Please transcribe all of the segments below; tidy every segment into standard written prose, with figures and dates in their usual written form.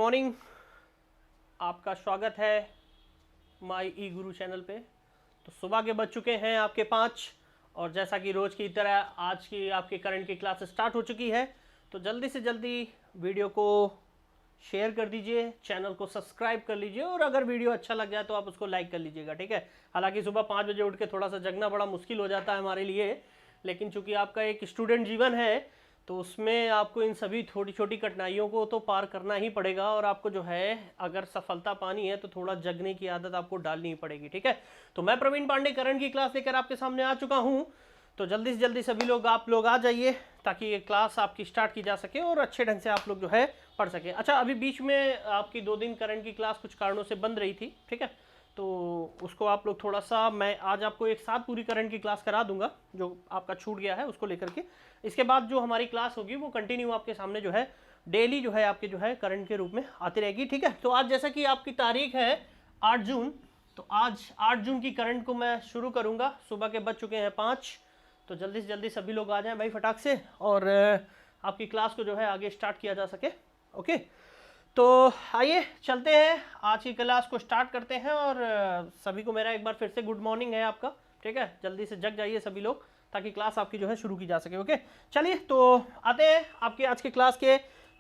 Morning, आपका स्वागत है माई ई गुरु चैनल पे। तो सुबह के बज चुके हैं आपके 5 और जैसा कि रोज़ की तरह आज की आपकी करंट की क्लास स्टार्ट हो चुकी है। तो जल्दी से जल्दी वीडियो को शेयर कर दीजिए, चैनल को सब्सक्राइब कर लीजिए और अगर वीडियो अच्छा लग जाए तो आप उसको लाइक कर लीजिएगा, ठीक है। हालांकि सुबह 5 बजे उठ के थोड़ा सा जगना बड़ा मुश्किल हो जाता है हमारे लिए, लेकिन चूंकि आपका एक स्टूडेंट जीवन है तो उसमें आपको इन सभी छोटी छोटी कठिनाइयों को तो पार करना ही पड़ेगा और आपको जो है अगर सफलता पानी है तो थोड़ा जगने की आदत आपको डालनी ही पड़ेगी, ठीक है। तो मैं प्रवीण पांडे करंट की क्लास लेकर आपके सामने आ चुका हूं। तो जल्दी से जल्दी सभी लोग आप लोग आ जाइए ताकि ये क्लास आपकी स्टार्ट की जा सके और अच्छे ढंग से आप लोग जो है पढ़ सके। अच्छा, अभी बीच में आपकी 2 दिन करंट की क्लास कुछ कारणों से बंद रही थी, ठीक है। तो उसको आप लोग थोड़ा सा, मैं आज आपको एक साथ पूरी करंट की क्लास करा दूंगा जो आपका छूट गया है उसको लेकर के। इसके बाद जो हमारी क्लास होगी वो कंटिन्यू आपके सामने जो है डेली जो है आपके जो है करंट के रूप में आती रहेगी, ठीक है। तो आज जैसा कि आपकी तारीख है 8 जून, तो आज 8 जून की करंट को मैं शुरू करूंगा। सुबह के बज चुके हैं 5, तो जल्दी से जल्दी सभी लोग आ जाएं भाई फटाक से और आपकी क्लास को जो है आगे स्टार्ट किया जा सके। ओके, तो आइए चलते हैं, आज की क्लास को स्टार्ट करते हैं। और सभी को मेरा एक बार फिर से गुड मॉर्निंग है आपका, ठीक है। जल्दी से जग जाइए सभी लोग ताकि क्लास आपकी जो है शुरू की जा सके। ओके, चलिए तो आते हैं आपके आज के क्लास के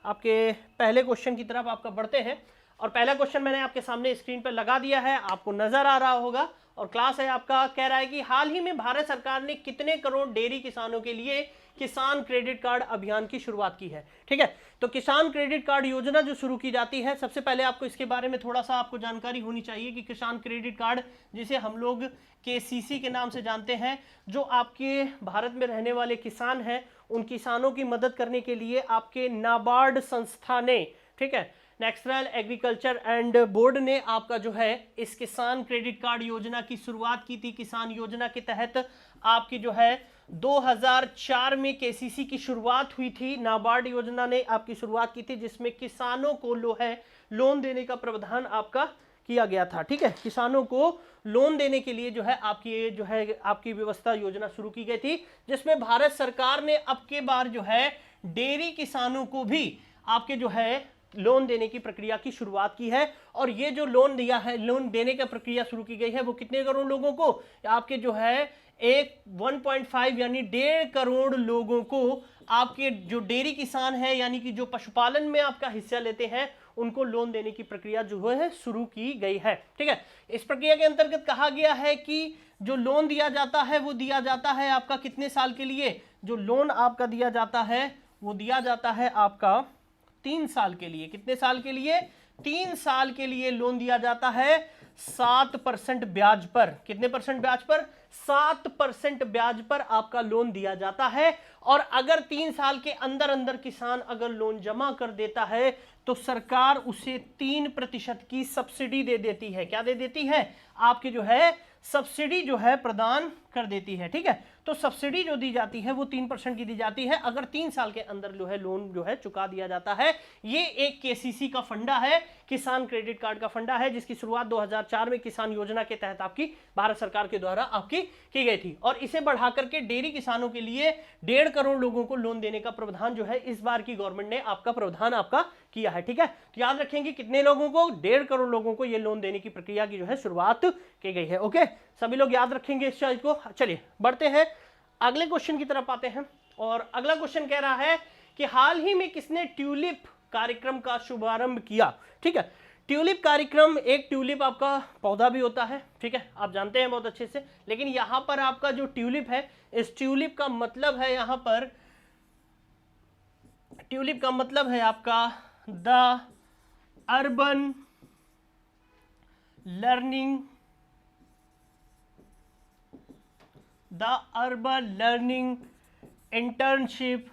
आपके पहले क्वेश्चन की तरफ आपका बढ़ते हैं। और पहला क्वेश्चन मैंने आपके सामने स्क्रीन पर लगा दिया है, आपको नजर आ रहा होगा। और क्लास है आपका, कह रहा है कि हाल ही में भारत सरकार ने कितने करोड़ डेयरी किसानों के लिए किसान क्रेडिट कार्ड अभियान की शुरुआत की है, ठीक है। तो किसान क्रेडिट कार्ड योजना जो शुरू की जाती है, सबसे पहले आपको इसके बारे में थोड़ा सा आपको जानकारी होनी चाहिए कि किसान क्रेडिट कार्ड, जिसे हम लोग केसीसी के नाम से जानते हैं, जो आपके भारत में रहने वाले किसान हैं उन किसानों की मदद करने के लिए आपके नाबार्ड संस्था ने, ठीक है, नेशनल एग्रीकल्चर एंड बोर्ड ने आपका जो है इस किसान क्रेडिट कार्ड योजना की शुरुआत की थी। किसान योजना के तहत आपकी जो है 2004 में केसीसी की शुरुआत हुई थी। नाबार्ड योजना ने आपकी शुरुआत की थी जिसमें किसानों को लोन देने का प्रावधान आपका किया गया था, ठीक है। किसानों को लोन देने के लिए जो है आपकी व्यवस्था योजना शुरू की गई थी, जिसमें भारत सरकार ने अब के बार जो है डेयरी किसानों को भी आपके जो है लोन देने की प्रक्रिया की शुरुआत की है। और ये जो लोन दिया है, लोन देने की प्रक्रिया शुरू की गई है, वो कितने करोड़ लोगों को, आपके जो है 1.5 यानी 1.5 करोड़ लोगों को, आपके जो डेयरी किसान है यानी कि जो पशुपालन में आपका हिस्सा लेते हैं, उनको लोन देने की प्रक्रिया जो है शुरू की गई है, ठीक है। इस प्रक्रिया के अंतर्गत कहा गया है कि जो लोन दिया जाता है वो दिया जाता है आपका कितने साल के लिए। जो लोन आपका दिया जाता है वो दिया जाता है आपका 3 साल के लिए। कितने साल के लिए? 3 साल के लिए लोन दिया जाता है 7% ब्याज पर। कितने परसेंट ब्याज पर? 7% ब्याज पर आपका लोन दिया जाता है। और अगर 3 साल के अंदर अंदर किसान अगर लोन जमा कर देता है तो सरकार उसे 3% की सब्सिडी दे देती है। क्या दे देती है? आपकी जो है सब्सिडी जो है प्रदान कर देती है, ठीक है। तो सब्सिडी जो दी जाती है वो 3% की दी जाती है अगर 3 साल के अंदर जो है लोन जो है चुका दिया जाता है। ये एक केसीसी का फंडा है, किसान क्रेडिट कार्ड का फंडा है, जिसकी शुरुआत 2004 में किसान योजना के तहत आपकी भारत सरकार के द्वारा आपकी की गई थी। और इसे बढ़ाकर के डेयरी किसानों के लिए 1.5 करोड़ लोगों को लोन देने का प्रावधान जो है इस बार की गवर्नमेंट ने आपका प्रावधान आपका किया है, ठीक है। तो याद रखेंगे कितने लोगों को? 1.5 करोड़ लोगों को ये लोन देने की प्रक्रिया की जो है शुरुआत की गई है। ओके, सभी लोग याद रखेंगे इस चीज को। चलिए बढ़ते हैं अगले क्वेश्चन की तरफ आते हैं। और अगला क्वेश्चन कह रहा है कि हाल ही में किसने ट्यूलिप कार्यक्रम का शुभारंभ किया, ठीक है। ट्यूलिप कार्यक्रम, एक ट्यूलिप आपका पौधा भी होता है, ठीक है, आप जानते हैं बहुत अच्छे से। लेकिन यहां पर आपका जो ट्यूलिप है, इस ट्यूलिप का मतलब है, यहां पर ट्यूलिप का मतलब है आपका the urban learning internship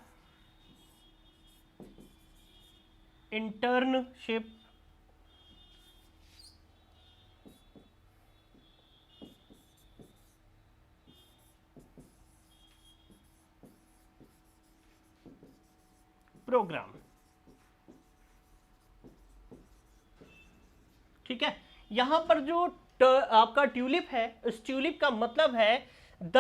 programme, ठीक है। यहां पर जो आपका ट्यूलिप है, इस ट्यूलिप का मतलब है द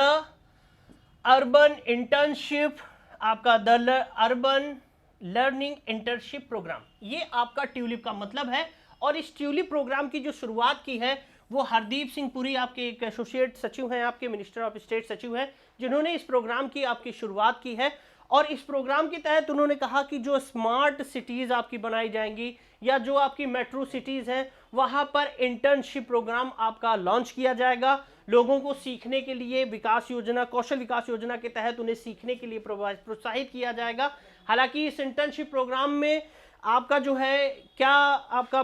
अर्बन इंटर्नशिप, आपका the urban learning internship programme, ये आपका ट्यूलिप का मतलब है। और इस ट्यूलिप प्रोग्राम की जो शुरुआत की है वो हरदीप सिंह पुरी, आपके एक एसोसिएट सचिव हैं, आपके मिनिस्टर ऑफ स्टेट सचिव हैं, जिन्होंने इस प्रोग्राम की आपकी शुरुआत की है। और इस प्रोग्राम के तहत उन्होंने कहा कि जो स्मार्ट सिटीज़ आपकी बनाई जाएंगी या जो आपकी मेट्रो सिटीज़ हैं वहाँ पर इंटर्नशिप प्रोग्राम आपका लॉन्च किया जाएगा। लोगों को सीखने के लिए विकास योजना, कौशल विकास योजना के तहत उन्हें सीखने के लिए प्रोत्साहित किया जाएगा। हालांकि इस इंटर्नशिप प्रोग्राम में आपका जो है क्या आपका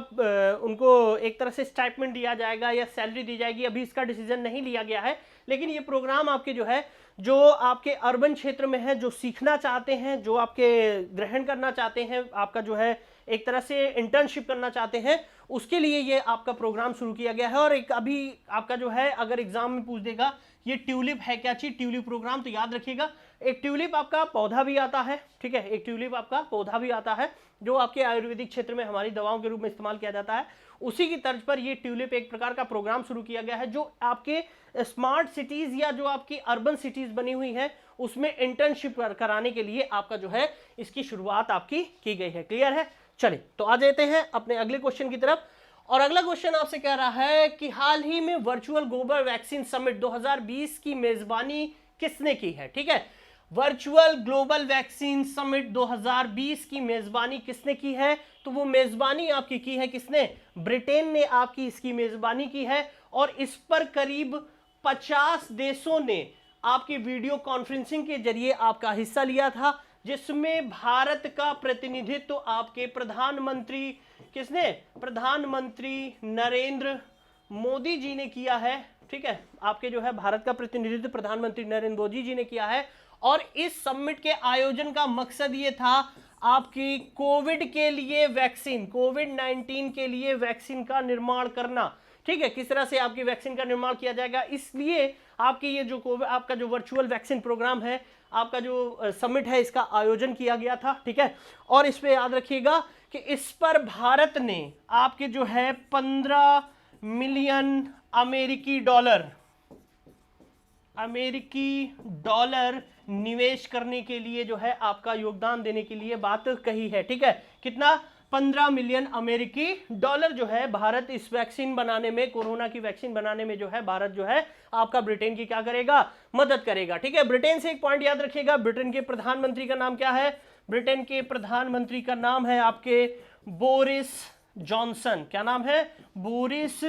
उनको एक तरह से स्टाइपेंड दिया जाएगा या सैलरी दी जाएगी, अभी इसका डिसीजन नहीं लिया गया है। लेकिन ये प्रोग्राम आपके जो है, जो आपके अर्बन क्षेत्र में है, जो सीखना चाहते हैं, जो आपके ग्रहण करना चाहते हैं, आपका जो है एक तरह से इंटर्नशिप करना चाहते हैं, उसके लिए ये आपका प्रोग्राम शुरू किया गया है। और एक अभी आपका जो है अगर एग्जाम में पूछ देगा ये ट्यूलिप है क्या चीज, ट्यूलिप प्रोग्राम, तो याद रखिएगा एक ट्यूलिप आपका पौधा भी आता है, ठीक है, एक ट्यूलिप आपका पौधा भी आता है जो आपके आयुर्वेदिक क्षेत्र में हमारी दवाओं के रूप में इस्तेमाल किया जाता है। उसी की तर्ज पर ये ट्यूलिप एक प्रकार का प्रोग्राम शुरू किया गया है जो आपके स्मार्ट सिटीज या जो आपकी अर्बन सिटीज बनी हुई है उसमें इंटर्नशिप कराने के लिए आपका जो है इसकी शुरुआत आपकी की गई है। क्लियर है? चलिए तो आ जाते हैं अपने अगले क्वेश्चन की तरफ। और अगला क्वेश्चन आपसे कह रहा है कि हाल ही में वर्चुअल ग्लोबल वैक्सीन समिट 2020 की मेजबानी किसने की है? ठीक है, वर्चुअल ग्लोबल वैक्सीन समिट 2020 की मेजबानी किसने की है? तो वो मेजबानी आपकी की है किसने? ब्रिटेन ने आपकी इसकी मेजबानी की है। और इस पर करीब 50 देशों ने आपकी वीडियो कॉन्फ्रेंसिंग के जरिए आपका हिस्सा लिया था, जिसमें भारत का प्रतिनिधित्व आपके प्रधानमंत्री किसने? प्रधानमंत्री नरेंद्र मोदी जी ने किया है। ठीक है, आपके जो है भारत का प्रतिनिधित्व प्रधानमंत्री नरेंद्र मोदी जी ने किया है। और इस समिट के आयोजन का मकसद ये था आपकी कोविड के लिए वैक्सीन, कोविड-19 के लिए वैक्सीन का निर्माण करना। ठीक है, किस तरह से आपकी वैक्सीन का निर्माण किया जाएगा, इसलिए आपकी ये जो कोविड आपका जो वर्चुअल वैक्सीन प्रोग्राम है, आपका जो समिट है, इसका आयोजन किया गया था। ठीक है, और इस पे याद रखिएगा कि इस पर भारत ने आपके जो है 15 मिलियन अमेरिकी डॉलर निवेश करने के लिए जो है आपका योगदान देने के लिए बात कही है। ठीक है, कितना? 15 मिलियन अमेरिकी डॉलर जो है भारत इस वैक्सीन बनाने में, कोरोना की वैक्सीन बनाने में जो है भारत जो है आपका ब्रिटेन की क्या करेगा? मदद करेगा। ठीक है, ब्रिटेन से एक पॉइंट याद रखिएगा, ब्रिटेन के प्रधानमंत्री का नाम क्या है? ब्रिटेन के प्रधानमंत्री का नाम है आपके बोरिस जॉनसन। क्या नाम है? बोरिस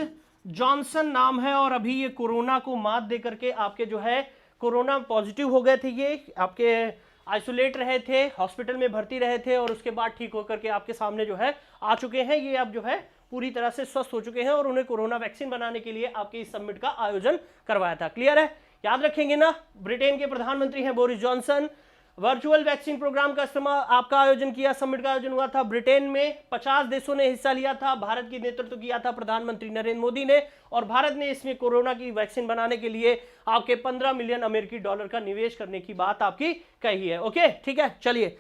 जॉनसन नाम है। और अभी ये कोरोना को मात दे करके आपके जो है कोरोना पॉजिटिव हो गए थे, ये आपके आइसोलेट रहे थे, हॉस्पिटल में भर्ती रहे थे और उसके बाद ठीक होकर के आपके सामने जो है आ चुके हैं। ये अब जो है पूरी तरह से स्वस्थ हो चुके हैं और उन्हें कोरोना वैक्सीन बनाने के लिए आपके इस समिट का आयोजन करवाया था। क्लियर है? याद रखेंगे ना, ब्रिटेन के प्रधानमंत्री हैं Boris Johnson. Virtual vaccine programme का इस्तेमाल आपका आयोजन किया, समिट का आयोजन हुआ था ब्रिटेन में, 50 देशों ने हिस्सा लिया था, भारत की नेतृत्व किया था प्रधानमंत्री नरेंद्र मोदी ने। और भारत ने इसमें कोरोना की वैक्सीन बनाने के लिए आपके 15 मिलियन अमेरिकी डॉलर का निवेश करने की बात आपकी कही है। ओके, ठीक है, चलिए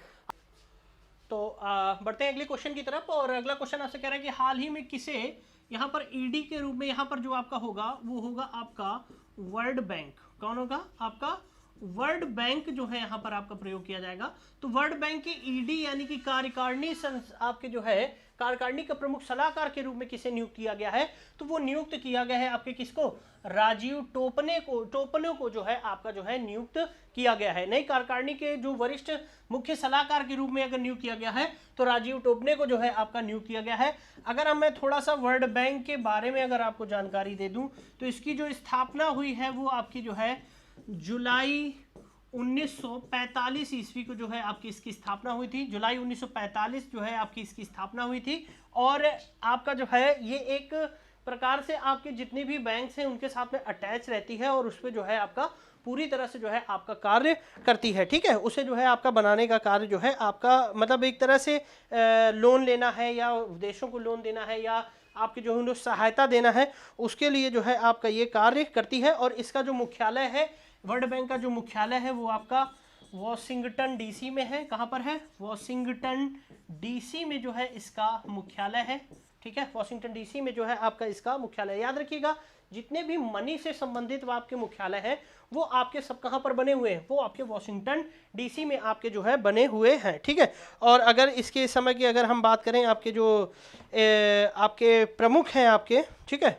तो बढ़ते हैं अगले क्वेश्चन की तरफ। और अगला क्वेश्चन आपसे कह रहा है कि हाल ही में किसे यहाँ पर ईडी के रूप में यहाँ पर जो आपका होगा वो होगा आपका वर्ल्ड बैंक। कौन होगा? आपका वर्ल्ड बैंक जो है यहाँ पर आपका प्रयोग किया जाएगा। तो वर्ल्ड बैंक के ईडी यानी कि कार्यकारिणी आपके जो है कार्यकारिणी का प्रमुख सलाहकार के रूप में किसे नियुक्त किया गया है? तो वो नियुक्त किया गया है आपके किसको? राजीव टोपने को जो है आपका जो है नियुक्त किया गया है। नई कार्यकारिणी के जो वरिष्ठ मुख्य सलाहकार के रूप में अगर नियुक्त किया गया है तो राजीव टोपने को जो है आपका नियुक्त किया गया है। अगर मैं थोड़ा सा वर्ल्ड बैंक के बारे में अगर आपको जानकारी दे दूं तो इसकी जो स्थापना हुई है वो आपकी जो है जुलाई 1945 ईस्वी को जो है आपकी इसकी स्थापना हुई थी। जुलाई 1945 जो है आपकी इसकी स्थापना हुई थी। और आपका जो है ये एक प्रकार से आपके जितने भी बैंक्स हैं उनके साथ में अटैच रहती है और उस पर जो है आपका पूरी तरह से जो है आपका कार्य करती है। ठीक है, उसे जो है आपका बनाने का कार्य जो है आपका मतलब एक तरह से लोन लेना है या देशों को लोन देना है या आपकी जो है सहायता देना है, उसके लिए जो है आपका ये कार्य करती है। और इसका जो मुख्यालय है, वर्ल्ड बैंक का जो मुख्यालय है वो आपका वॉशिंगटन डीसी में है। कहाँ पर है? वॉशिंगटन डीसी में जो है इसका मुख्यालय है। ठीक है, वॉशिंगटन डीसी में जो है आपका इसका मुख्यालय। याद रखिएगा जितने भी मनी से संबंधित वो आपके मुख्यालय हैं वो आपके सब कहाँ पर बने हुए हैं, वो आपके वॉशिंगटन डीसी में आपके जो है बने हुए हैं, ठीक है। और अगर इसके समय की अगर हम बात करें, आपके जो आपके प्रमुख हैं आपके, ठीक है,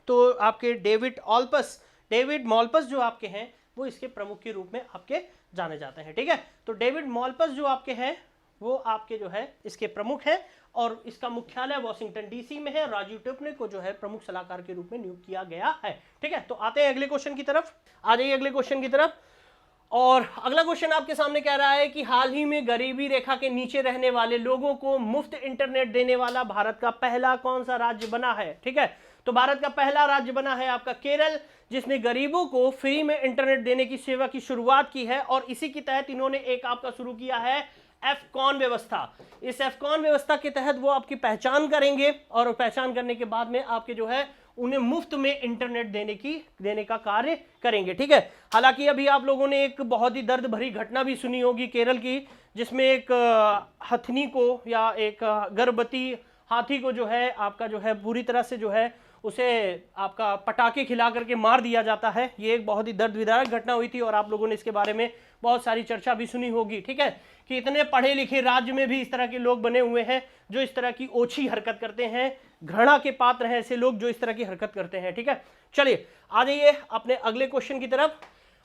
तो आपके डेविड मॉल्पस जो आपके हैं वो इसके प्रमुख के रूप में आपके जाने जाते हैं, ठीक है। तो डेविड मॉल्पस जो आपके हैं वो आपके जो है इसके प्रमुख हैं और इसका मुख्यालय वॉशिंगटन डीसी में है। राजीव टिपने को जो है प्रमुख सलाहकार के रूप में नियुक्त किया गया है, ठीक है। तो आते हैं अगले क्वेश्चन की तरफ, आ जाइए अगले क्वेश्चन की तरफ। और अगला क्वेश्चन आपके सामने कह रहा है कि हाल ही में गरीबी रेखा के नीचे रहने वाले लोगों को मुफ्त इंटरनेट देने वाला भारत का पहला कौन सा राज्य बना है, ठीक है। तो भारत का पहला राज्य बना है आपका केरल, जिसने गरीबों को फ्री में इंटरनेट देने की सेवा की शुरुआत की है। और इसी के तहत इन्होंने एक आपका शुरू किया है एफकॉन व्यवस्था। इस एफकॉन व्यवस्था के तहत वो आपकी पहचान करेंगे और पहचान करने के बाद में आपके जो है उन्हें मुफ्त में इंटरनेट देने का कार्य करेंगे, ठीक है। हालांकि अभी आप लोगों ने एक बहुत ही दर्द भरी घटना भी सुनी होगी केरल की, जिसमें एक हथनी को या एक गर्भवती हाथी को जो है आपका जो है पूरी तरह से जो है उसे आपका पटाखे खिला करके मार दिया जाता है। ये एक बहुत ही दर्द विदारक घटना हुई थी और आप लोगों ने इसके बारे में बहुत सारी चर्चा भी सुनी होगी, ठीक है, कि इतने पढ़े लिखे राज्य में भी इस तरह के लोग बने हुए हैं जो इस तरह की ओछी हरकत करते हैं। घृणा के पात्र हैं ऐसे लोग जो इस तरह की हरकत करते हैं, ठीक है। चलिए आ जाइए अपने अगले क्वेश्चन की तरफ।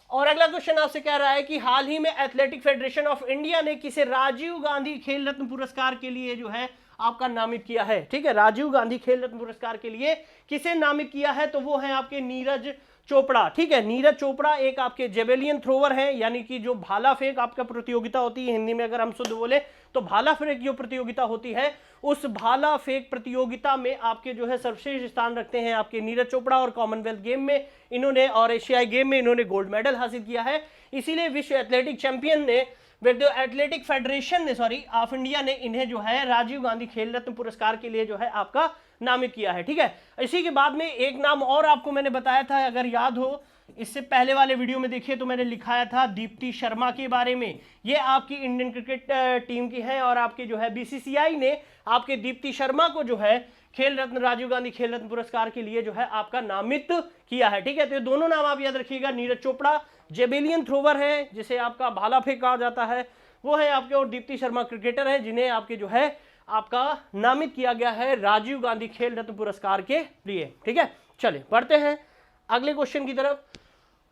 और अगला क्वेश्चन आपसे कह रहा है कि हाल ही में एथलेटिक फेडरेशन ऑफ इंडिया ने किसे राजीव गांधी खेल रत्न पुरस्कार के लिए जो है आपका नामित किया है, ठीक है। राजीव गांधी खेल रत्न पुरस्कार के लिए किसे नामित किया है, तो वो है आपके नीरज चोपड़ा, ठीक है। नीरज चोपड़ा एक आपके जेवेलियन थ्रोवर हैं, यानी कि जो भाला फेंक आपका प्रतियोगिता होती है, हिंदी में अगर हम शुद्ध बोले तो भाला फेंक जो प्रतियोगिता होती है, उस भाला फेंक प्रतियोगिता में आपके जो है सर्वश्रेष्ठ स्थान रखते हैं आपके नीरज चोपड़ा। और कॉमनवेल्थ गेम में इन्होंने और एशियाई गेम में इन्होंने गोल्ड मेडल हासिल किया है। इसीलिए विश्व एथलेटिक चैंपियन ने एथलेटिक फेडरेशन ने ऑफ इंडिया ने इन्हें जो है राजीव गांधी खेल रत्न पुरस्कार के लिए जो है आपका नामित किया है, ठीक है। इसी के बाद में एक नाम और आपको मैंने बताया था, अगर याद हो इससे पहले वाले वीडियो में देखिए तो मैंने लिखाया था दीप्ति शर्मा के बारे में। ये आपकी इंडियन क्रिकेट टीम की है और आपके जो है बीसीसीआई ने आपके दीप्ति शर्मा को जो है खेल रत्न राजीव गांधी खेल रत्न पुरस्कार के लिए जो है आपका नामित किया है, ठीक है। तो ये दोनों नाम आप याद रखिएगा, नीरज चोपड़ा जेवेलियन थ्रोवर है जिसे आपका भाला फेंक कहा जाता है वो है आपके, और दीप्ति शर्मा क्रिकेटर है जिन्हें आपके जो है आपका नामित किया गया है राजीव गांधी खेल रत्न पुरस्कार के लिए, ठीक है। चलिए बढ़ते हैं अगले क्वेश्चन की तरफ।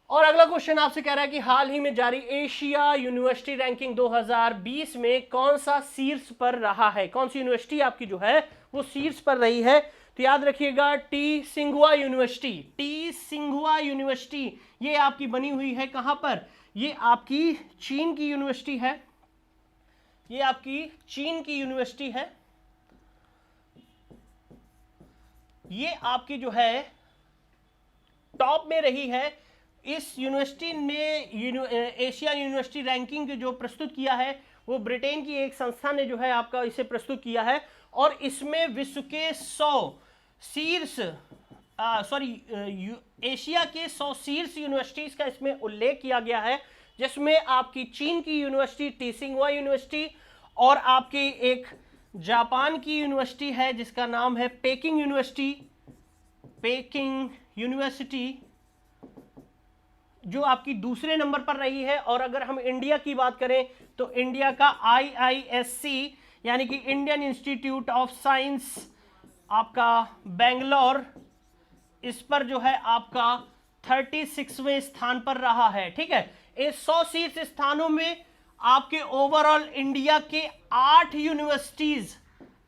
और अगला क्वेश्चन आपसे कह रहा है कि हाल ही में जारी एशिया यूनिवर्सिटी रैंकिंग 2020 में कौन सा शीर्ष पर रहा है, कौन सी यूनिवर्सिटी आपकी जो है वो शीर्ष पर रही है, तो याद रखिएगा टी सिंघुआ यूनिवर्सिटी ये आपकी बनी हुई है कहां पर, ये आपकी चीन की यूनिवर्सिटी है, ये आपकी चीन की यूनिवर्सिटी है। ये आपकी जो है टॉप में रही है। इस यूनिवर्सिटी ने एशिया यूनिवर्सिटी रैंकिंग जो प्रस्तुत किया है वो ब्रिटेन की एक संस्था ने जो है आपका इसे प्रस्तुत किया है और इसमें विश्व के 100 शीर्ष एशिया के 100 शीर्ष यूनिवर्सिटीज का इसमें उल्लेख किया गया है, जिसमें आपकी चीन की यूनिवर्सिटी टी सिंघुआ यूनिवर्सिटी और आपकी एक जापान की यूनिवर्सिटी है जिसका नाम है पेकिंग यूनिवर्सिटी जो आपकी दूसरे नंबर पर रही है। और अगर हम इंडिया की बात करें तो इंडिया का IISc यानी कि इंडियन इंस्टीट्यूट ऑफ साइंस आपका बेंगलोर, इस पर जो है आपका 36वें स्थान पर रहा है, ठीक है। इस 100 शीर्ष स्थानों में आपके ओवरऑल इंडिया के 8 यूनिवर्सिटीज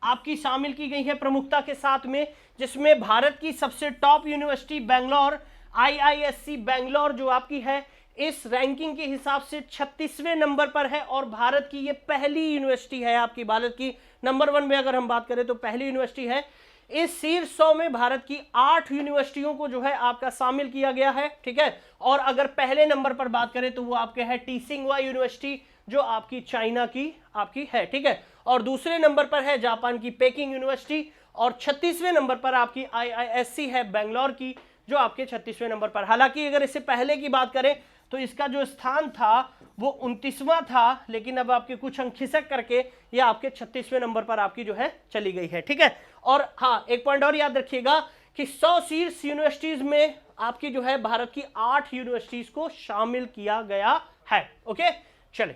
आपकी शामिल की गई है प्रमुखता के साथ में, जिसमें भारत की सबसे top university Bangalore IISc Bangalore जो आपकी है इस रैंकिंग के हिसाब से 36वें नंबर पर है और भारत की ये पहली यूनिवर्सिटी है आपकी, भारत की नंबर 1 में अगर हम बात करें तो पहली यूनिवर्सिटी है। इस शीर्ष 100 में भारत की 8 यूनिवर्सिटियों को जो है आपका शामिल किया गया है, ठीक है। और अगर पहले नंबर पर बात करें तो वो आपके है टी सिंघुआ यूनिवर्सिटी जो आपकी चाइना की आपकी है, ठीक है। और दूसरे नंबर पर है जापान की पेकिंग यूनिवर्सिटी और 36वें नंबर पर आपकी IISc है बेंगलोर की जो आपके 36वें नंबर पर। हालांकि अगर इससे पहले की बात करें तो इसका जो स्थान था वो 29वां था, लेकिन अब आपके कुछ अंक खिसक करके ये आपके 36वें नंबर पर आपकी जो है चली गई है, ठीक है। और हाँ, एक पॉइंट और याद रखिएगा कि 100 शीर्ष यूनिवर्सिटीज में आपकी जो है भारत की 8 यूनिवर्सिटीज को शामिल किया गया है। ओके, चले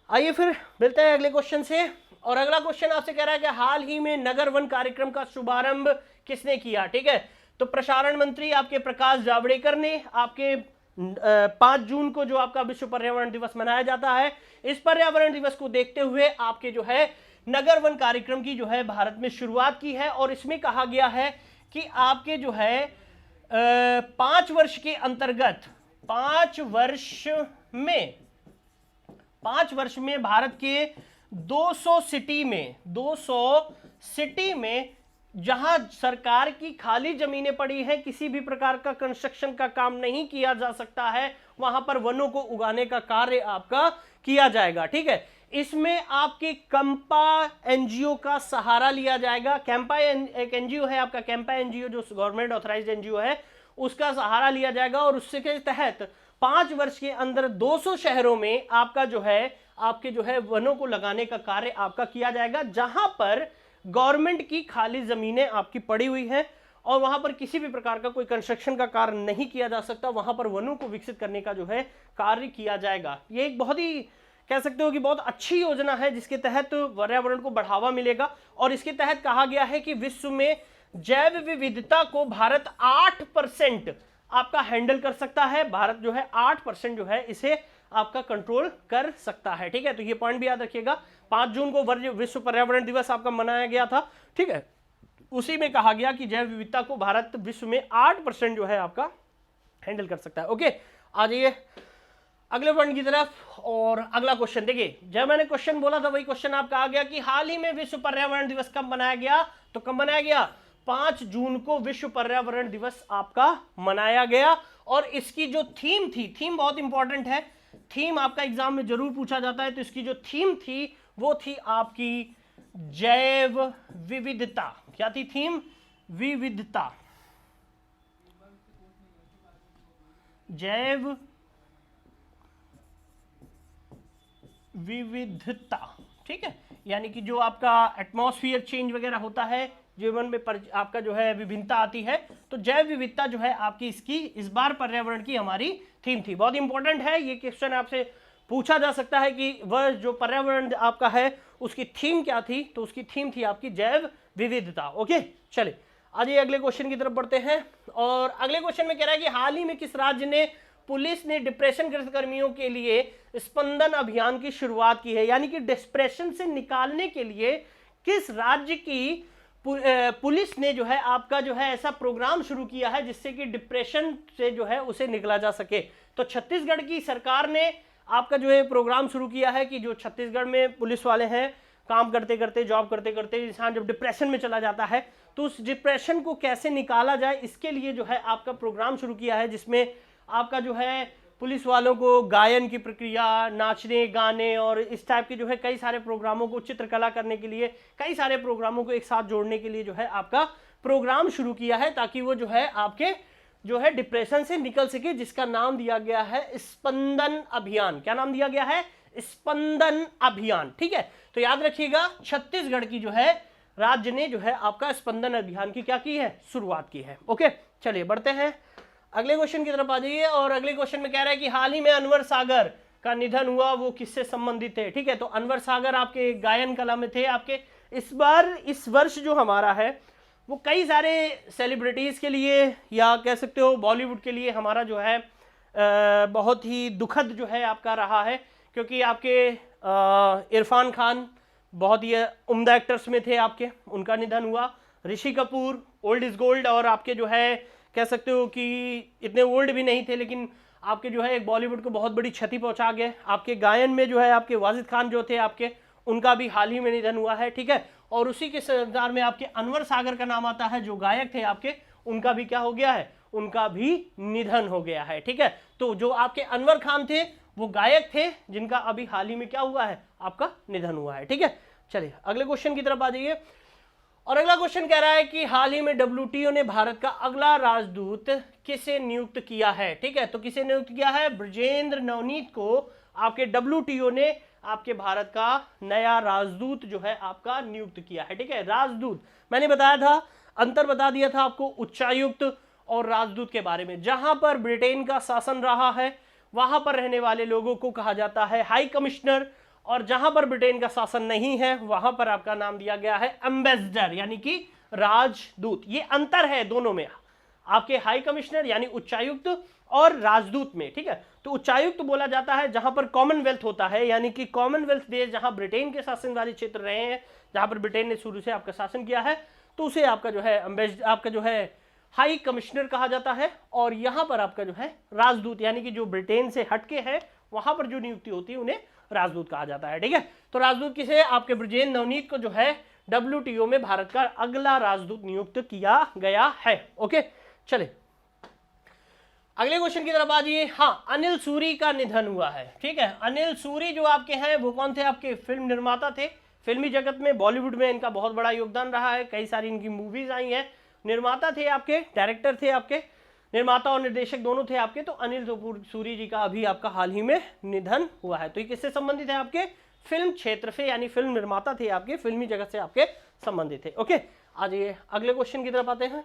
आइए फिर मिलते हैं अगले क्वेश्चन से। और अगला क्वेश्चन आपसे कह रहा है कि हाल ही में नगर वन कार्यक्रम का शुभारंभ किसने किया? ठीक है, तो प्रसारण मंत्री आपके प्रकाश जावड़ेकर ने आपके 5 जून को जो आपका विश्व पर्यावरण दिवस मनाया जाता है, इस पर्यावरण दिवस को देखते हुए आपके जो है नगर वन कार्यक्रम की जो है भारत में शुरुआत की है। और इसमें कहा गया है कि आपके जो है 5 वर्ष के अंतर्गत 5 वर्ष में भारत के 200 सिटी में जहां सरकार की खाली जमीनें पड़ी हैं, किसी भी प्रकार का कंस्ट्रक्शन का काम नहीं किया जा सकता है, वहां पर वनों को उगाने का कार्य आपका किया जाएगा। ठीक है, इसमें आपके कंपा एनजीओ का सहारा लिया जाएगा। कैंपा एक एनजीओ है आपका, कैंपा एनजीओ जो गवर्नमेंट ऑथराइज्ड एनजीओ है, उसका सहारा लिया जाएगा। और उसके तहत 5 वर्ष के अंदर 200 शहरों में आपका जो है आपके जो है वनों को लगाने का कार्य आपका किया जाएगा, जहां पर गवर्नमेंट की खाली जमीनें आपकी पड़ी हुई हैं और वहां पर किसी भी प्रकार का कोई कंस्ट्रक्शन का कार्य नहीं किया जा सकता, वहां पर वनों को विकसित करने का जो है कार्य किया जाएगा। ये एक बहुत ही कह सकते हो कि बहुत अच्छी योजना है, जिसके तहत पर्यावरण को बढ़ावा मिलेगा। और इसके तहत कहा गया है कि विश्व में जैव विविधता को भारत 8% आपका हैंडल कर सकता है। भारत जो है 8% जो है इसे आपका कंट्रोल कर सकता है। ठीक है, तो ये पॉइंट भी याद रखिएगा। 5 जून को विश्व पर्यावरण दिवस आपका मनाया गया था। ठीक है, उसी में कहा गया कि जैव विविधता को भारत विश्व में 8% जो है आपका हैंडल कर सकता है। ओके, आ जाइए अगले पॉइंट की तरफ। और अगला क्वेश्चन देखिए, जब मैंने क्वेश्चन बोला था वही क्वेश्चन आपका आ गया कि हाल ही में विश्व पर्यावरण दिवस कब मनाया गया? तो कब मनाया गया? 5 जून को विश्व पर्यावरण दिवस आपका मनाया गया। और इसकी जो थीम थी, थीम बहुत इंपॉर्टेंट है, थीम आपका एग्जाम में जरूर पूछा जाता है। तो इसकी जो थीम थी वो थी आपकी जैव विविधता। क्या थी थीम? विविधता, जैव विविधता। ठीक है, यानी कि जो आपका एटमॉस्फेयर चेंज वगैरह होता है, जीवन में आपका जो है विभिन्नता आती है, तो जैव विविधता जो है आपकी इसकी इस बार पर्यावरण की हमारी थीम थी। बहुत इंपॉर्टेंट है ये क्वेश्चन, आपसे पूछा जा सकता है कि वह जो पर्यावरण आपका है उसकी थीम क्या थी? तो उसकी थीम थी आपकी जैव विविधता। ओके, चलिए आज ये अगले क्वेश्चन की तरफ बढ़ते हैं। और अगले क्वेश्चन में कह रहा है कि हाल ही में किस राज्य ने पुलिस ने डिप्रेशन ग्रस्त कर्मियों के लिए स्पंदन अभियान की शुरुआत की है? यानी कि डिप्रेशन से निकालने के लिए किस राज्य की पुलिस ने जो है आपका जो है ऐसा प्रोग्राम शुरू किया है जिससे कि डिप्रेशन से जो है उसे निकला जा सके? तो छत्तीसगढ़ की सरकार ने आपका जो है प्रोग्राम शुरू किया है कि जो छत्तीसगढ़ में पुलिस वाले हैं, काम करते करते, जॉब करते करते इंसान जब डिप्रेशन में चला जाता है, तो उस डिप्रेशन को कैसे निकाला जाए, इसके लिए जो है आपका प्रोग्राम शुरू किया है, जिसमें आपका जो है पुलिस वालों को गायन की प्रक्रिया, नाचने गाने और इस टाइप के जो है कई सारे प्रोग्रामों को, चित्रकला करने के लिए कई सारे प्रोग्रामों को एक साथ जोड़ने के लिए जो है आपका प्रोग्राम शुरू किया है, ताकि वो जो है आपके जो है डिप्रेशन से निकल सके, जिसका नाम दिया गया है स्पंदन अभियान। क्या नाम दिया गया है? स्पंदन अभियान। ठीक है, तो याद रखिएगा छत्तीसगढ़ की जो है राज्य ने जो है आपका स्पंदन अभियान की क्या की है? शुरुआत की है। ओके, चलिए बढ़ते हैं अगले क्वेश्चन की तरफ आ जाइए। और अगले क्वेश्चन में कह रहा है कि हाल ही में अनवर सागर का निधन हुआ, वो किससे संबंधित है? ठीक है, तो अनवर सागर आपके गायन कला में थे। आपके इस वर्ष जो हमारा है वो कई सारे सेलिब्रिटीज़ के लिए या कह सकते हो बॉलीवुड के लिए हमारा जो है बहुत ही दुखद जो है आपका रहा है, क्योंकि आपके इरफान खान बहुत ही उम्दा एक्टर्स में थे आपके, उनका निधन हुआ। Rishi Kapoor old is gold, और आपके जो है कह सकते हो कि इतने ओल्ड भी नहीं थे, लेकिन आपके जो है एक बॉलीवुड को बहुत बड़ी क्षति पहुंचा गए। आपके गायन में जो है आपके वाजिद खान जो थे आपके, उनका भी हाल ही में निधन हुआ है। ठीक है, और उसी के सरदार में आपके अनवर सागर का नाम आता है, जो गायक थे आपके, उनका भी क्या हो गया है? उनका भी निधन हो गया है। ठीक है, तो जो आपके अनवर खान थे वो गायक थे, जिनका अभी हाल ही में क्या हुआ है? आपका निधन हुआ है। ठीक है, चलिए अगले क्वेश्चन की तरफ आ जाइए। और अगला क्वेश्चन कह रहा है कि हाल ही में WTO ने भारत का अगला राजदूत किसे नियुक्त किया है? ठीक है, तो किसे नियुक्त किया है? ब्रजेंद्र नवनीत को आपके WTO ने आपके भारत का नया राजदूत जो है आपका नियुक्त किया है। ठीक है, राजदूत मैंने बताया था अंतर बता दिया था आपको उच्चायुक्त और राजदूत के बारे में। जहां पर ब्रिटेन का शासन रहा है वहां पर रहने वाले लोगों को कहा जाता है हाई कमिश्नर, और जहां पर ब्रिटेन का शासन नहीं है वहां पर आपका नाम दिया गया है एम्बेसडर यानी कि राजदूत। ये अंतर है दोनों में, आपके हाई कमिश्नर यानी उच्चायुक्त और राजदूत में, ठीक है। तो उच्चायुक्त बोला जाता है जहां पर कॉमनवेल्थ होता है, यानी कि कॉमनवेल्थ देश जहां ब्रिटेन के शासन वाले क्षेत्र रहे हैं, जहां पर ब्रिटेन ने शुरू से आपका शासन किया है, तो उसे आपका जो है आपका जो है हाई कमिश्नर कहा जाता है। और यहां पर आपका जो है राजदूत यानी कि जो ब्रिटेन से हटके है वहां पर जो नियुक्ति होती है उन्हें राजदूत कहा जाता है, ठीक है। तो राजदूत किसे, आपके ब्रिजेन नवनीत को जो है WTO में भारत का अगला राजदूत नियुक्त किया गया है। ओके, चले अगले क्वेश्चन की तरफ आ जाइए। हाँ, अनिल सूरी का निधन हुआ है, ठीक है। अनिल सूरी जो आपके हैं वो कौन थे, आपके फिल्म निर्माता थे। फिल्मी जगत में, बॉलीवुड में इनका बहुत बड़ा योगदान रहा है, कई सारी इनकी मूवीज आई हैं। निर्माता थे आपके, डायरेक्टर थे आपके, निर्माता और निर्देशक दोनों थे आपके। तो अनिल सूरी जी का अभी आपका हाल ही में निधन हुआ है। तो ये किससे संबंधित है, आपके फिल्म क्षेत्र से, यानी फिल्म निर्माता थे आपके, फिल्मी जगत से आपके संबंधित थे। ओके, आ जाइए अगले क्वेश्चन की तरफ आते हैं।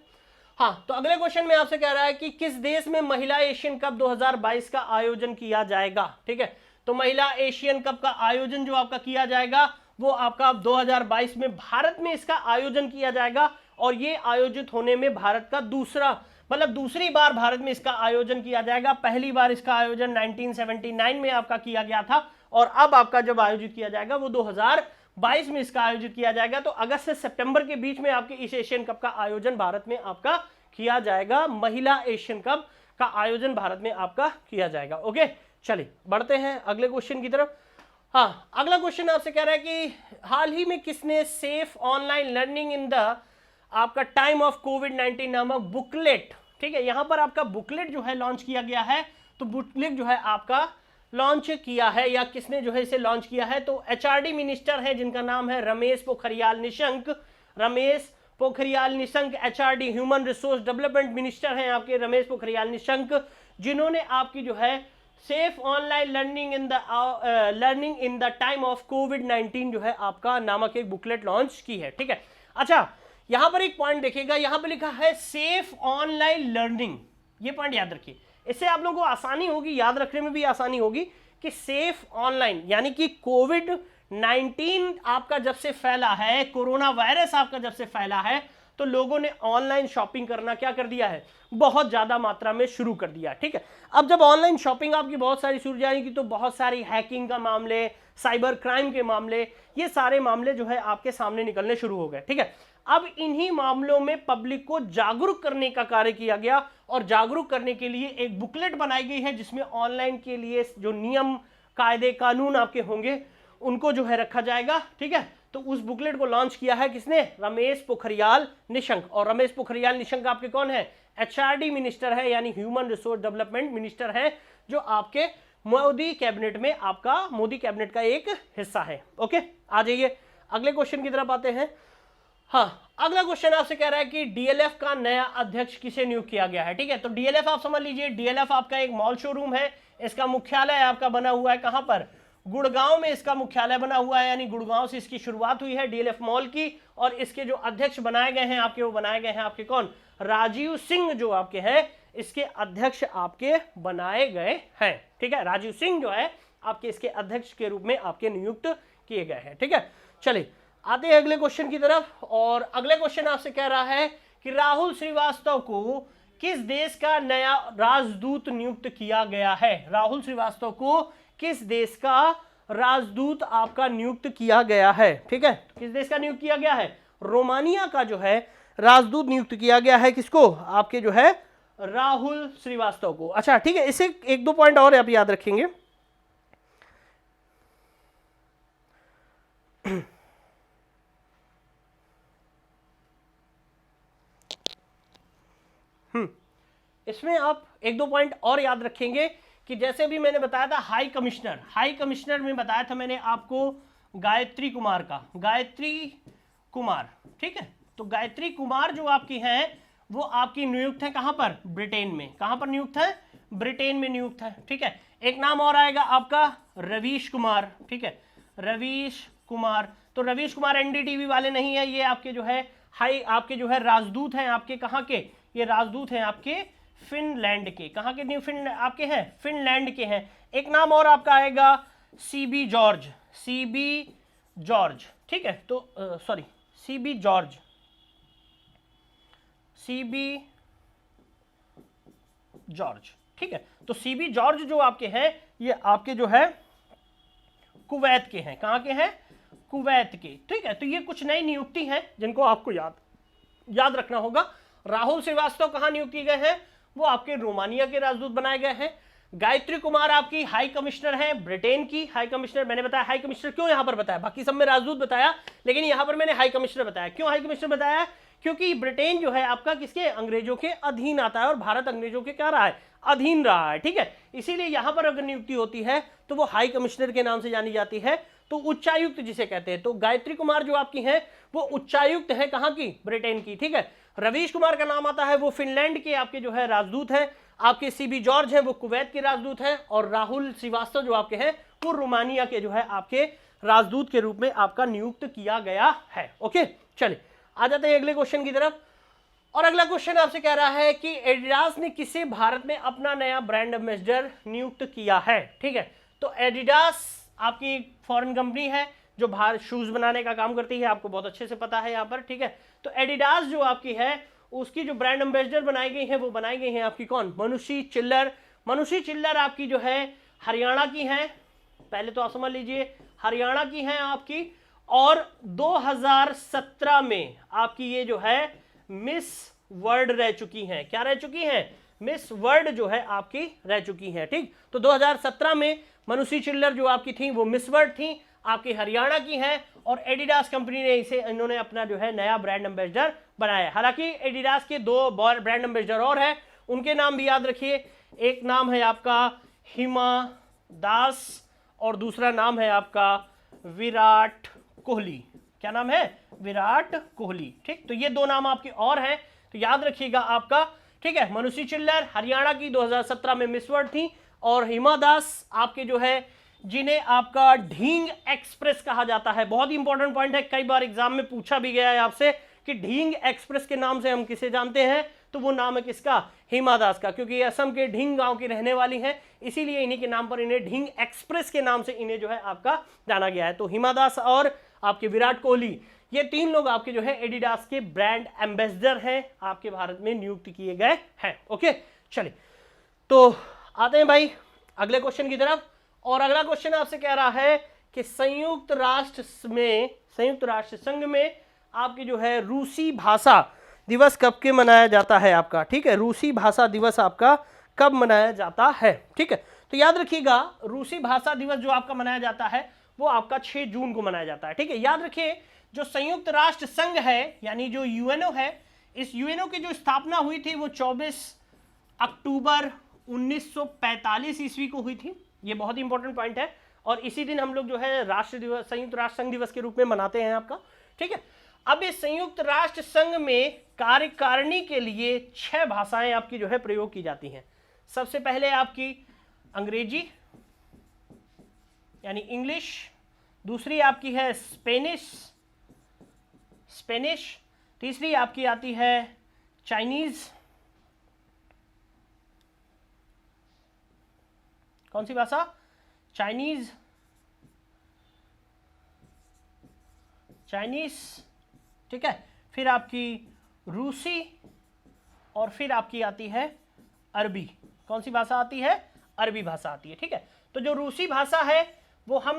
हाँ, तो अगले क्वेश्चन में आपसे कह रहा है कि किस देश में महिला एशियन कप 2022 का आयोजन किया जाएगा, ठीक है। तो महिला एशियन कप का आयोजन जो आपका किया जाएगा वो आपका 2022 में भारत में इसका आयोजन किया जाएगा। और ये आयोजित होने में भारत का दूसरी बार भारत में इसका आयोजन किया जाएगा। पहली बार इसका आयोजन 1979 में आपका किया गया था, और अब आपका जब आयोजित किया जाएगा वो 2022 में इसका आयोजित किया जाएगा। तो अगस्त से सितंबर के बीच में आपके इस एशियन कप का आयोजन भारत में आपका किया जाएगा। महिला एशियन कप का आयोजन भारत में आपका किया जाएगा। ओके, चलिए बढ़ते हैं अगले क्वेश्चन की तरफ। हाँ, अगला क्वेश्चन आपसे कह रहा है कि हाल ही में किसने safe online learning in the आपका टाइम ऑफ कोविड-19 नामक बुकलेट, ठीक है, यहां पर आपका बुकलेट जो है लॉन्च किया गया है। तो बुकलेट जो है आपका लॉन्च किया है, या किसने जो है इसे लॉन्च किया है, तो HRD मिनिस्टर है जिनका नाम है Ramesh Pokhriyal Nishank. Ramesh Pokhriyal Nishank HRD human resource development minister हैं आपके रमेश पोखरियाल निशंक, जिन्होंने आपकी जो है safe online learning in the time of Covid जो है आपका नामक एक बुकलेट लॉन्च की है, ठीक है। अच्छा, यहां पर एक पॉइंट देखिएगा, यहां पर लिखा है सेफ ऑनलाइन लर्निंग, ये पॉइंट याद रखिए, इससे आप लोगों को आसानी होगी, याद रखने में भी आसानी होगी कि सेफ ऑनलाइन यानी कि कोविड-19 आपका जब से फैला है, कोरोना वायरस आपका जब से फैला है, तो लोगों ने ऑनलाइन शॉपिंग करना क्या कर दिया है, बहुत ज्यादा मात्रा में शुरू कर दिया, ठीक है। अब जब ऑनलाइन शॉपिंग आपकी बहुत सारी शुरू जाएगी तो बहुत सारी हैकिंग का मामले, साइबर क्राइम के मामले, ये सारे मामले जो है आपके सामने निकलने शुरू हो गए, ठीक है। अब इन्हीं मामलों में पब्लिक को जागरूक करने का कार्य किया गया, और जागरूक करने के लिए एक बुकलेट बनाई गई है जिसमें ऑनलाइन के लिए जो नियम, कायदे, कानून आपके होंगे उनको जो है रखा जाएगा, ठीक है। तो उस बुकलेट को लॉन्च किया है किसने, रमेश पोखरियाल निशंक। और रमेश पोखरियाल निशंक आपके कौन है, HRD मिनिस्टर है, यानी ह्यूमन रिसोर्स डेवलपमेंट मिनिस्टर है, जो आपके मोदी कैबिनेट में, आपका मोदी कैबिनेट का एक हिस्सा है। ओके, आ जाइए अगले क्वेश्चन की तरफ आते हैं। हाँ, अगला क्वेश्चन आपसे कह रहा है कि DLF का नया अध्यक्ष किसे नियुक्त किया गया है, ठीक है। तो DLF आप समझ लीजिए, DLF आपका एक मॉल शोरूम है, इसका मुख्यालय आपका बना हुआ है कहां पर, गुड़गांव में इसका मुख्यालय बना हुआ है, यानी गुड़गांव से इसकी शुरुआत हुई है DLF मॉल की। और इसके जो अध्यक्ष बनाए गए हैं आपके, वो बनाए गए हैं आपके कौन, राजीव सिंह जो आपके हैं इसके अध्यक्ष आपके बनाए गए हैं, ठीक है। राजीव सिंह जो है आपके इसके अध्यक्ष के रूप में आपके नियुक्त किए गए हैं, ठीक है। चलिए आते हैं अगले क्वेश्चन की तरफ। और अगले क्वेश्चन आपसे कह रहा है कि राहुल श्रीवास्तव को किस देश का नया राजदूत नियुक्त किया गया है। राहुल श्रीवास्तव को किस देश का राजदूत आपका नियुक्त किया गया है, ठीक है। किस देश का नियुक्त किया गया है, रोमानिया का जो है राजदूत नियुक्त किया गया है, किसको, आपके जो है राहुल श्रीवास्तव को। अच्छा, ठीक है, इसे एक दो पॉइंट और आप याद रखेंगे। इसमें आप एक दो पॉइंट और याद रखेंगे कि जैसे भी मैंने बताया था हाई कमिश्नर में बताया था मैंने आपको गायत्री कुमार का, गायत्री कुमार, ठीक है। तो गायत्री कुमार जो आपकी हैं वो आपकी नियुक्त है कहां पर, ब्रिटेन में। कहां पर नियुक्त है, ब्रिटेन में नियुक्त है, ठीक है। एक नाम और आएगा आपका रवीश कुमार, ठीक है, रवीश कुमार। तो रवीश कुमार NDTV वाले नहीं है, ये आपके जो है हाई आपके जो है राजदूत हैं आपके कहाँ के, ये राजदूत हैं आपके फिनलैंड के। कहाँ के, न्यू फिन आपके हैं, फिनलैंड के हैं। एक नाम और आपका आएगा सीबी जॉर्ज, सीबी जॉर्ज, ठीक है। तो sorry, CB George, CB George, ठीक है। तो सीबी जॉर्ज जो आपके हैं, ये आपके जो है कुवैत के हैं। कहाँ के हैं, कुवैत के, ठीक है। तो ये कुछ नई नियुक्ति हैं जिनको आपको याद रखना होगा। राहुल श्रीवास्तव कहाँ नियुक्त किए गए हैं, वो आपके रोमानिया के राजदूत बनाए गए हैं। गायत्री कुमार आपकी हाई कमिश्नर है, ब्रिटेन की हाई कमिश्नर। मैंने बताया हाई कमिश्नर क्यों यहां पर बताया, बाकी सब में राजदूत बताया, लेकिन यहां पर मैंने हाई कमिश्नर बताया। क्यों हाई कमिश्नर बताया, क्योंकि ब्रिटेन जो है आपका किसके, अंग्रेजों के अधीन आता है, और भारत अंग्रेजों के क्या रहा है, अधीन रहा है, ठीक है। इसीलिए यहां पर अगर नियुक्ति होती है तो वो हाई कमिश्नर के नाम से जानी जाती है। तो उच्चायुक्त जिसे कहते हैं, तो गायत्री कुमार जो आपकी हैं वो उच्चायुक्त है कहां की, ब्रिटेन की, ठीक है। रवीश कुमार का नाम आता है, वो फिनलैंड के आपके जो है राजदूत हैं। आपके सीबी जॉर्ज हैं, वो कुवैत के राजदूत हैं। और राहुल श्रीवास्तव जो आपके हैं वो रोमानिया के जो है आपके राजदूत के रूप में आपका नियुक्त किया गया है। ओके, चलिए आ जाते हैं अगले क्वेश्चन की तरफ। और अगला क्वेश्चन आपसे कह रहा है कि एडिडास ने किसे भारत में अपना नया ब्रांड एम्बेसडर नियुक्त किया है, ठीक है। तो एडिडास आपकी फॉरेन कंपनी है जो भारत शूज बनाने का काम करती है, आपको बहुत अच्छे से पता है यहाँ पर, ठीक है। तो एडिडास जो आपकी है उसकी जो ब्रांड एम्बेसडर बनाई गई है वो बनाई गई है आपकी कौन, मनुषी चिल्लर। मनुषी चिल्लर आपकी जो है हरियाणा की हैं, पहले तो आप समझ लीजिए हरियाणा की हैं आपकी। और 2017 में आपकी ये जो है मिस वर्ल्ड रह चुकी हैं। क्या रह चुकी हैं, मिस वर्ल्ड जो है आपकी रह चुकी हैं, ठीक। तो 2017 में मनुषी चिल्लर जो आपकी थी वो मिस वर्ल्ड थी, आपकी हरियाणा की हैं। और एडिडास कंपनी ने इन्होंने अपना जो है नया ब्रांड एम्बेसडर बनाया। हालांकि एडिडास के 2 ब्रांड एम्बेसडर और हैं, उनके नाम भी याद रखिए। एक नाम है आपका हिमा दास और दूसरा नाम है आपका विराट कोहली। क्या नाम है, विराट कोहली, ठीक। तो ये 2 नाम आपके और हैं, तो याद रखिएगा आपका, ठीक है। मनुषी चिल्लर हरियाणा की 2017 में मिस वर्ल्ड थी, और हिमा दास आपके जो है जिन्हें आपका ढींग एक्सप्रेस कहा जाता है। बहुत ही इंपॉर्टेंट पॉइंट है, कई बार एग्जाम में पूछा भी गया है आपसे कि ढींग एक्सप्रेस के नाम से हम किसे जानते हैं, तो वो नाम है किसका, हिमा दास का। क्योंकि ये असम के ढींग गांव की रहने वाली हैं, इसीलिए इन्हीं के नाम पर इन्हें ढींग एक्सप्रेस के नाम से इन्हें जो है आपका जाना गया है। तो हिमा दास और आपके विराट कोहली, ये 3 लोग आपके जो है एडिडास के ब्रांड एम्बेसडर हैं, आपके भारत में नियुक्त किए गए हैं। ओके, चलिए तो आते हैं भाई अगले क्वेश्चन की तरफ। और अगला क्वेश्चन आपसे कह रहा है कि संयुक्त राष्ट्र संघ में आपकी जो है रूसी भाषा दिवस कब के मनाया जाता है आपका, ठीक है। रूसी भाषा दिवस आपका कब मनाया जाता है, ठीक है। तो याद रखिएगा रूसी भाषा दिवस जो आपका मनाया जाता है वो आपका 6 जून को मनाया जाता है, ठीक है। याद रखिए जो संयुक्त राष्ट्र संघ है यानी जो यूएनओ है, इस यूएनओ की जो स्थापना हुई थी वो 24 अक्टूबर 1945 ईस्वी को हुई थी। ये बहुत ही इंपॉर्टेंट पॉइंट है, और इसी दिन हम लोग जो है राष्ट्र दिवस, संयुक्त राष्ट्र संघ दिवस के रूप में मनाते हैं आपका, ठीक है। अब इस संयुक्त राष्ट्र संघ में कार्यकारिणी के लिए 6 भाषाएं आपकी जो है प्रयोग की जाती हैं। सबसे पहले आपकी अंग्रेजी यानी इंग्लिश, दूसरी आपकी है स्पेनिश, तीसरी आपकी आती है चाइनीज, कौन सी भाषा, चाइनीज, ठीक है। फिर आपकी रूसी, और फिर आपकी आती है अरबी। कौन सी भाषा आती है, अरबी भाषा आती है, ठीक है। तो जो रूसी भाषा है वो हम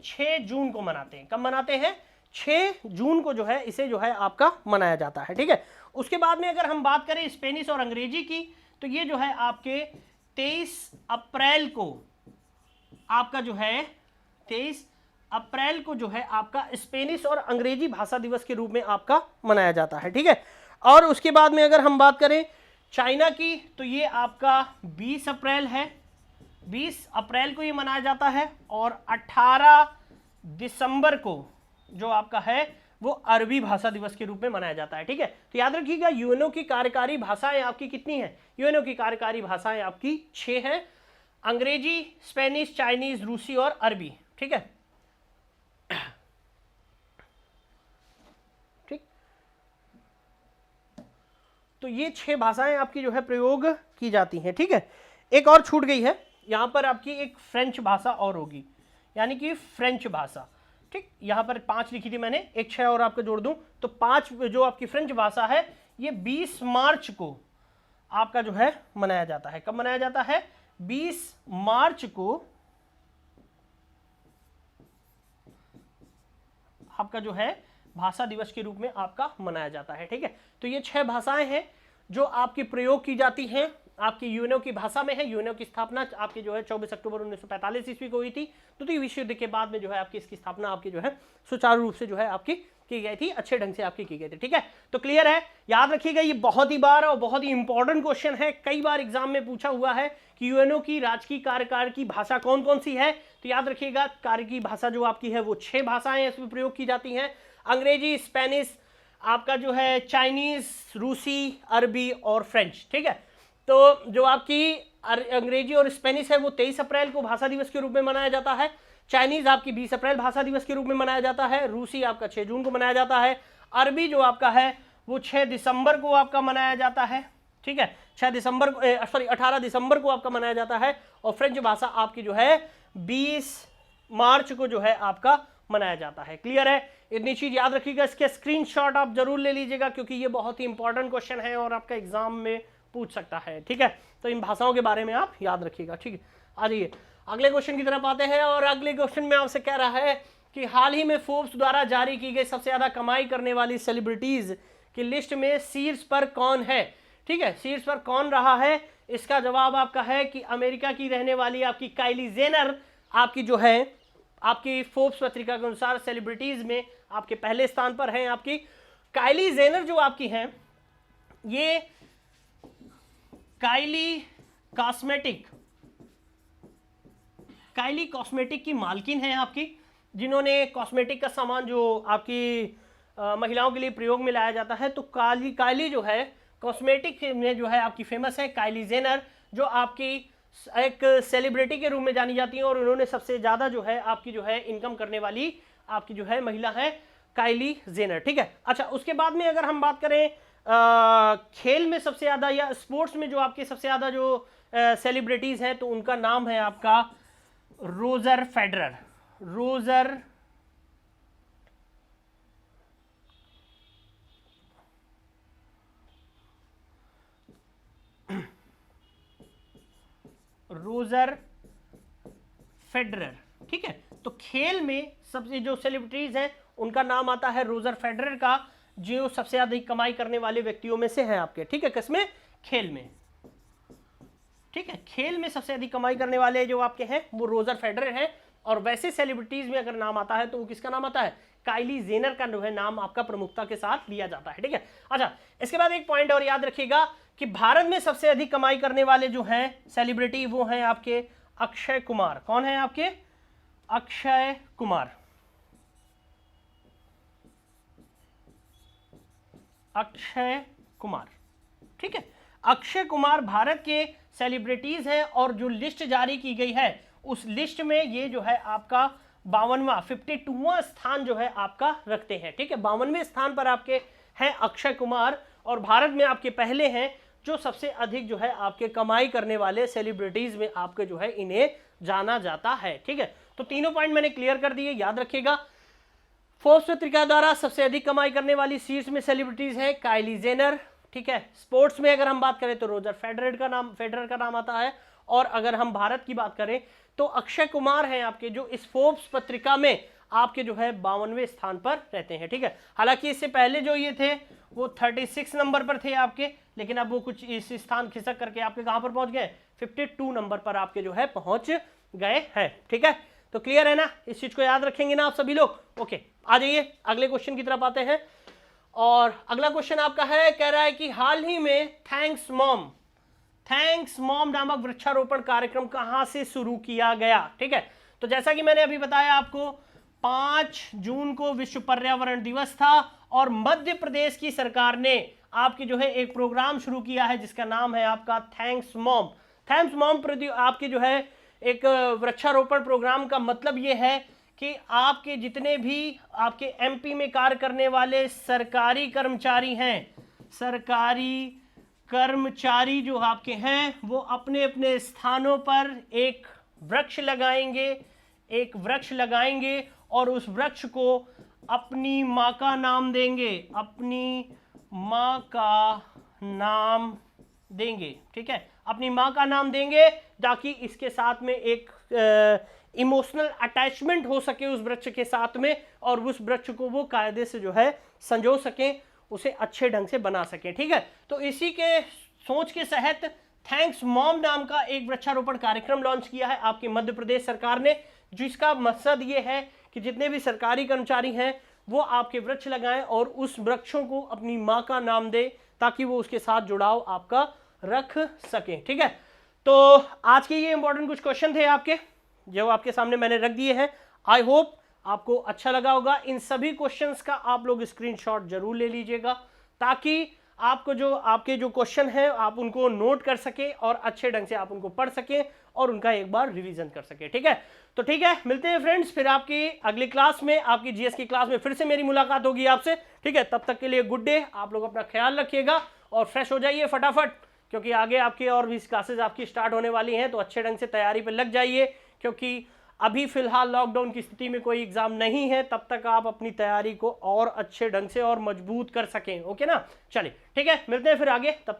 6 जून को मनाते हैं। कब मनाते हैं, 6 जून को जो है इसे जो है आपका मनाया जाता है, ठीक है। उसके बाद में अगर हम बात करें स्पेनिश और अंग्रेजी की, तो ये जो है आपके 23 अप्रैल को आपका जो है 23 अप्रैल को जो है आपका स्पेनिश और अंग्रेजी भाषा दिवस के रूप में आपका मनाया जाता है, ठीक है। और उसके बाद में अगर हम बात करें चाइना की, तो ये आपका 20 अप्रैल है, 20 अप्रैल को ये मनाया जाता है। और 18 दिसंबर को जो आपका है वो अरबी भाषा दिवस के रूप में मनाया जाता है, ठीक है। तो याद रखिएगा यूएनओ की कार्यकारी भाषाएं आपकी कितनी हैं, यूएनओ की कार्यकारी भाषाएं आपकी 6 हैं, अंग्रेजी, स्पेनिश, चाइनीज, रूसी और अरबी, ठीक है। ठीक, तो ये 6 भाषाएं आपकी जो है प्रयोग की जाती हैं। ठीक है, एक और छूट गई है, यहाँ पर आपकी एक फ्रेंच भाषा और होगी, यानी कि फ्रेंच भाषा। ठीक, यहाँ पर 5 लिखी थी मैंने, एक 6 और आपको जोड़ दूं तो 5 जो आपकी फ्रेंच भाषा है ये 20 मार्च को आपका जो है मनाया जाता है। कब मनाया जाता है? 20 मार्च को आपका जो है भाषा दिवस के रूप में आपका मनाया जाता है। ठीक है, तो ये 6 भाषाएं हैं जो आपकी प्रयोग की जाती हैं, आपकी यूएनओ की भाषा में है। यूएनओ की स्थापना आपकी जो है 24 अक्टूबर 1945 ईस्वी को हुई थी। द्वितीय विश्व युद्ध के बाद में जो है आपकी इसकी स्थापना आपकी जो है सुचारू रूप से जो है आपकी की गई थी, अच्छे ढंग से आपकी की गई थी। ठीक है, तो क्लियर है, याद रखिएगा, ये बहुत ही बार और बहुत ही इंपॉर्टेंट क्वेश्चन है, कई बार एग्जाम में पूछा हुआ है कि यूएनओ की राजकीय कार्यकाल की भाषा कौन कौन सी है। तो याद रखिएगा, कार्य की भाषा जो आपकी है वो 6 भाषाएं इसमें प्रयोग की जाती हैं, अंग्रेजी, स्पेनिश, आपका जो है चाइनीज, रूसी, अरबी और फ्रेंच। ठीक है, तो जो आपकी अंग्रेजी और स्पेनिश है वो 23 अप्रैल को भाषा दिवस के रूप में मनाया जाता है, चाइनीज आपकी 20 अप्रैल भाषा दिवस के रूप में मनाया जाता है, रूसी आपका 6 जून को मनाया जाता है, अरबी जो आपका है वो 6 दिसंबर को आपका मनाया जाता है। ठीक है, 18 दिसंबर को आपका मनाया जाता है, और फ्रेंच भाषा आपकी जो है 20 मार्च को जो है आपका मनाया जाता है। क्लियर है, इतनी चीज याद रखिएगा, इसके स्क्रीनशॉट आप जरूर ले लीजिएगा क्योंकि ये बहुत ही इंपॉर्टेंट क्वेश्चन है और आपका एग्जाम में पूछ सकता है। ठीक है, तो इन भाषाओं के बारे में आप याद रखिएगा। ठीक है, आ जाइए अगले क्वेश्चन की तरफ आते हैं, और अगले क्वेश्चन में आपसे कह रहा है कि हाल ही में फोर्ब्स द्वारा जारी की गई सबसे ज्यादा कमाई करने वाली सेलिब्रिटीज की लिस्ट में शीर्ष पर कौन है। ठीक है, शीर्ष पर कौन रहा है, इसका जवाब आपका है कि अमेरिका की रहने वाली आपकी काइली जेनर आपकी जो है आपकी फोर्ब्स पत्रिका के अनुसार सेलिब्रिटीज में आपके पहले स्थान पर हैं। आपकी काइली जेनर जो आपकी हैं, ये काइली कॉस्मेटिक की मालकिन है आपकी, जिन्होंने कॉस्मेटिक का सामान जो आपकी महिलाओं के लिए प्रयोग में लाया जाता है, तो काइली जो है कॉस्मेटिक में जो है आपकी फेमस है। काइली जेनर जो आपकी एक सेलिब्रिटी के रूप में जानी जाती है, और उन्होंने सबसे ज़्यादा जो है आपकी जो है इनकम करने वाली आपकी जो है महिला है काइली जेनर। ठीक है, अच्छा, उसके बाद में अगर हम बात करें खेल में सबसे ज़्यादा या स्पोर्ट्स में जो आपके सबसे ज़्यादा जो सेलिब्रिटीज़ हैं, तो उनका नाम है आपका रोजर फेडरर। Roger Federer. ठीक है, तो खेल में सबसे जो सेलिब्रिटीज हैं उनका नाम आता है रोजर फेडरर का, जो सबसे अधिक कमाई करने वाले व्यक्तियों में से हैं आपके। ठीक है, किसमें? खेल में। ठीक है, खेल में सबसे अधिक कमाई करने वाले जो आपके हैं वो रोजर फेडरर हैं, और वैसे सेलिब्रिटीज में अगर नाम आता है तो वो किसका नाम आता है? काइली जेनर का जो है नाम आपका प्रमुखता के साथ लिया जाता है। ठीक है, अच्छा, इसके बाद एक पॉइंट और याद रखिएगा कि भारत में सबसे अधिक कमाई करने वाले जो हैं सेलिब्रिटी वो हैं आपके अक्षय कुमार। कौन है आपके? अक्षय कुमार। अक्षय कुमार। ठीक है, अक्षय कुमार भारत के सेलिब्रिटीज हैं, और जो लिस्ट जारी की गई है उस लिस्ट में ये जो है आपका 52वां स्थान जो है आपका रखते हैं। ठीक है, 52वें स्थान पर आपके हैं अक्षय कुमार, और भारत में आपके पहले हैं जो सबसे अधिक जो है आपके कमाई करने वाले सेलिब्रिटीज में आपके जो है इन्हें जाना जाता है। ठीक है, तो तीनों पॉइंट मैंने क्लियर कर दिए, याद रखिएगा। फोर्ब्स पत्रिका द्वारा सबसे अधिक कमाई करने वाली शीर्ष में सेलिब्रिटीज है काइली जेनर। ठीक है, स्पोर्ट्स में अगर हम बात करें तो रोजर फेडरर का नाम आता है, और अगर हम भारत की बात करें तो अक्षय कुमार हैं आपके, जो इस फोर्ब्स पत्रिका में आपके जो है 52वें स्थान पर रहते हैं। ठीक है, हालांकि इससे पहले जो ये थे वो 36 नंबर पर थे आपके, लेकिन अब वो कुछ इस स्थान खिसक करके आपके कहां पर पहुंच गए? 52 नंबर पर आपके जो है पहुंच गए हैं। ठीक है, तो क्लियर है ना, इस चीज को याद रखेंगे ना आप सभी लोग? ओके, आ जाइए अगले क्वेश्चन की तरफ आते हैं, और अगला क्वेश्चन आपका है, कह रहा है कि हाल ही में थैंक्स मॉम नामक वृक्षारोपण कार्यक्रम कहां से शुरू किया गया। ठीक है, तो जैसा कि मैंने अभी बताया आपको, 5 जून को विश्व पर्यावरण दिवस था, और मध्य प्रदेश की सरकार ने आपकी जो है एक प्रोग्राम शुरू किया है जिसका नाम है आपका थैंक्स मॉम आपकी जो है एक वृक्षारोपण प्रोग्राम का मतलब ये है कि आपके जितने भी आपके एमपी में कार्य करने वाले सरकारी कर्मचारी हैं, सरकारी कर्मचारी जो आपके हैं वो अपने अपने स्थानों पर एक वृक्ष लगाएंगे और उस वृक्ष को अपनी माँ का नाम देंगे, अपनी माँ का नाम देंगे। ठीक है, अपनी माँ का नाम देंगे ताकि इसके साथ में एक इमोशनल अटैचमेंट हो सके उस वृक्ष के साथ में, और उस वृक्ष को वो कायदे से जो है संजो सकें, उसे अच्छे ढंग से बना सकें। ठीक है, तो इसी के सोच के तहत थैंक्स मॉम नाम का एक वृक्षारोपण कार्यक्रम लॉन्च किया है आपकी मध्य प्रदेश सरकार ने, जिसका मकसद ये है कि जितने भी सरकारी कर्मचारी हैं वो आपके वृक्ष लगाएं और उस वृक्षों को अपनी माँ का नाम दे ताकि वो उसके साथ जुड़ाव आपका रख सकें। ठीक है, तो आज के ये इंपॉर्टेंट कुछ क्वेश्चन थे आपके, जो आपके सामने मैंने रख दिए हैं। आई होप आपको अच्छा लगा होगा। इन सभी क्वेश्चंस का आप लोग स्क्रीनशॉट जरूर ले लीजिएगा ताकि आपको जो आपके जो क्वेश्चन हैं आप उनको नोट कर सके और अच्छे ढंग से आप उनको पढ़ सकें और उनका एक बार रिवीजन कर सके। ठीक है, तो ठीक है, मिलते हैं फ्रेंड्स फिर आपकी अगली क्लास में, आपकी जीएस की क्लास में फिर से मेरी मुलाकात होगी आपसे। ठीक है, तब तक के लिए गुड डे, आप लोग अपना ख्याल रखिएगा और फ्रेश हो जाइए फटाफट, क्योंकि आगे आपकी और भी क्लासेस आपकी स्टार्ट होने वाली हैं, तो अच्छे ढंग से तैयारी पर लग जाइए, क्योंकि अभी फिलहाल लॉकडाउन की स्थिति में कोई एग्जाम नहीं है, तब तक आप अपनी तैयारी को और अच्छे ढंग से और मजबूत कर सकें। ओके ना, चलिए ठीक है, मिलते हैं फिर आगे, तब तक